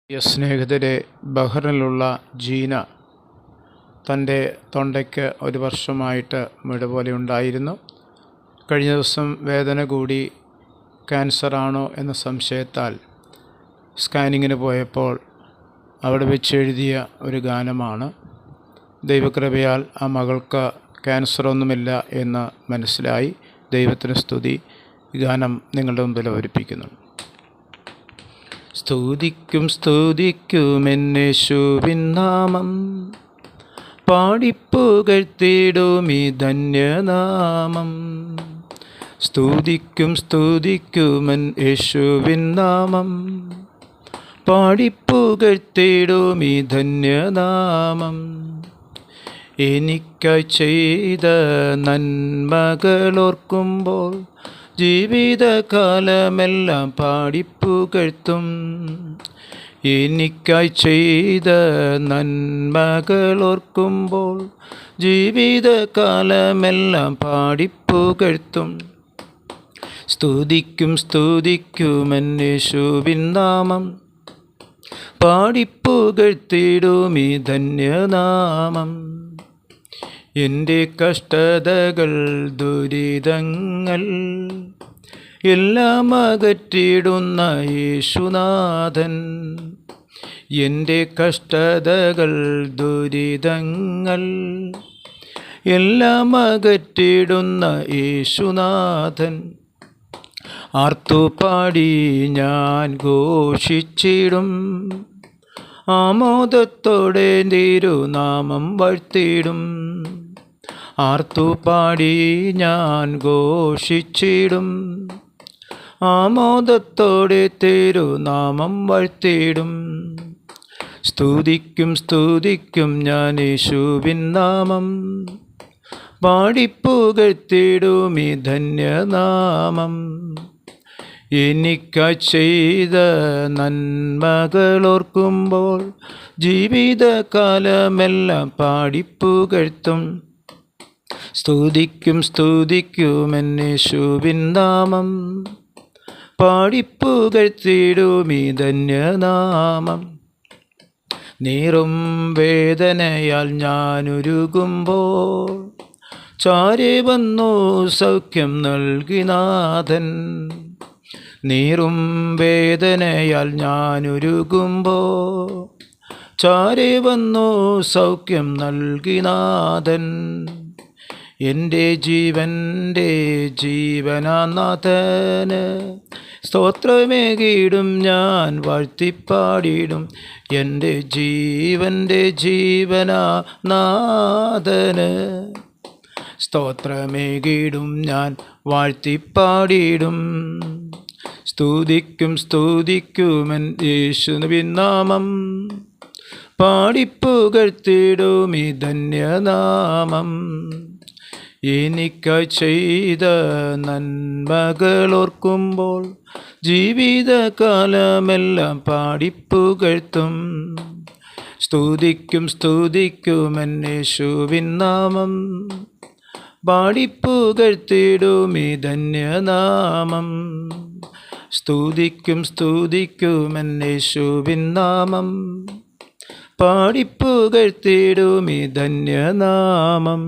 സ്നേഹിതരെ, ബഹ്റിനിലുള്ള ജീന തൻ്റെ തൊണ്ടയ്ക്ക് 1 വർഷമായിട്ട് മുഴ പോലെ ഉണ്ടായിരുന്നു. കഴിഞ്ഞ ദിവസം വേദന കൂടി ക്യാൻസറാണോ എന്ന സംശയത്താൽ സ്കാനിങ്ങിന് പോയപ്പോൾ അവിടെ വെച്ചെഴുതിയ ഒരു ഗാനമാണ്. ദൈവകൃപയാൽ ആ മകൾക്ക് ക്യാൻസറൊന്നുമില്ല എന്ന് മനസ്സിലായി. ദൈവത്തിന് സ്തുതി. ഈ ഗാനം നിങ്ങളുടെ മുമ്പിൽ അവതരിപ്പിക്കുന്നു. സ്തുതിക്കും യേശുവിൻ നാമം, പാടിപ്പുകഴ്ത്തിടുമീ ധന്യനാമം. സ്തുതിക്കും യേശുവിൻ നാമം, പാടിപ്പുകഴ്ത്തിടുമീ ധന്യനാമം. എനിക്കായി ചെയ്ത നന്മകളോർക്കുമ്പോൾ ജീവിതകാലമെല്ലാം പാടിപ്പുകഴ്ത്തും. എനിക്കായി ചെയ്ത നന്മകളോർക്കുമ്പോൾ ജീവിതകാലമെല്ലാം പാടിപ്പുകഴ്ത്തും. സ്തുതിക്കും യേശുവിൻ നാമം, പാടിപ്പുകഴ്ത്തിടുമീ ധന്യനാമം. എൻ്റെ കഷ്ടതകൾ ദുരിതങ്ങൾ എല്ലാം അകറ്റിടുന്ന യേശുനാഥൻ. എൻ്റെ കഷ്ടതകൾ ദുരിതങ്ങൾ എല്ലാം അകറ്റിടുന്ന യേശുനാഥൻ. ആർത്തുപാടി ഞാൻ ഘോഷിച്ചിടും, ആമോദത്തോടെ തിരുനാമം വാഴ്ത്തിടും. ആർത്തുപാടി ഞാൻ ഘോഷിച്ചിടും, ആമോദത്തോടെ തിരുനാമം വാഴ്ത്തിടും. സ്തുതിക്കും ഞാൻ യേശുവിൻ നാമം, പാടിപ്പുകഴ്ത്തിടുമീ ധന്യനാമം. എനിക്കായി ചെയ്ത നന്മകളോർക്കുമ്പോൾ ജീവിതകാലമെല്ലാം പാടിപ്പുകഴ്ത്തും. സ്തുതിക്കും യേശുവിൻ നാമം, പാടിപ്പുകഴ്ത്തിടുമീ ധന്യനാമം. നീറും വേദനയാൽ ഞാനുരുകുമ്പോൾ ചാരെ വന്നു സൗഖ്യം നൽകി നാഥൻ. നീറും വേദനയാൽ ഞാനുരുകുമ്പോൾ ചാരെ വന്നു സൗഖ്യം നൽകി നാഥൻ. എൻ്റെ ജീവൻ്റെ ജീവനാഥന് സ്തോത്രമേകിടും ഞാൻ വാഴ്ത്തിപ്പാടിടും. എൻ്റെ ജീവൻ്റെ ജീവനാഥന് സ്തോത്രമേകിടും ഞാൻ വാഴ്ത്തിപ്പാടിടും. സ്തുതിക്കും യേശുവിൻ നാമം, പാടിപ്പുകഴ്ത്തിടുമീ ധന്യനാമം. എനിക്കായി ചെയ്ത നന്മകളോർക്കുമ്പോൾ ജീവിതകാലമെല്ലാം പാടിപ്പുകഴ്ത്തും. സ്തുതിക്കും യേശുവിൻ നാമം, പാടിപ്പുകഴ്ത്തിടുമീ ധന്യനാമം. സ്തുതിക്കും യേശുവിൻ നാമം, പാടിപ്പുകഴ്ത്തിടുമീ ധന്യനാമം.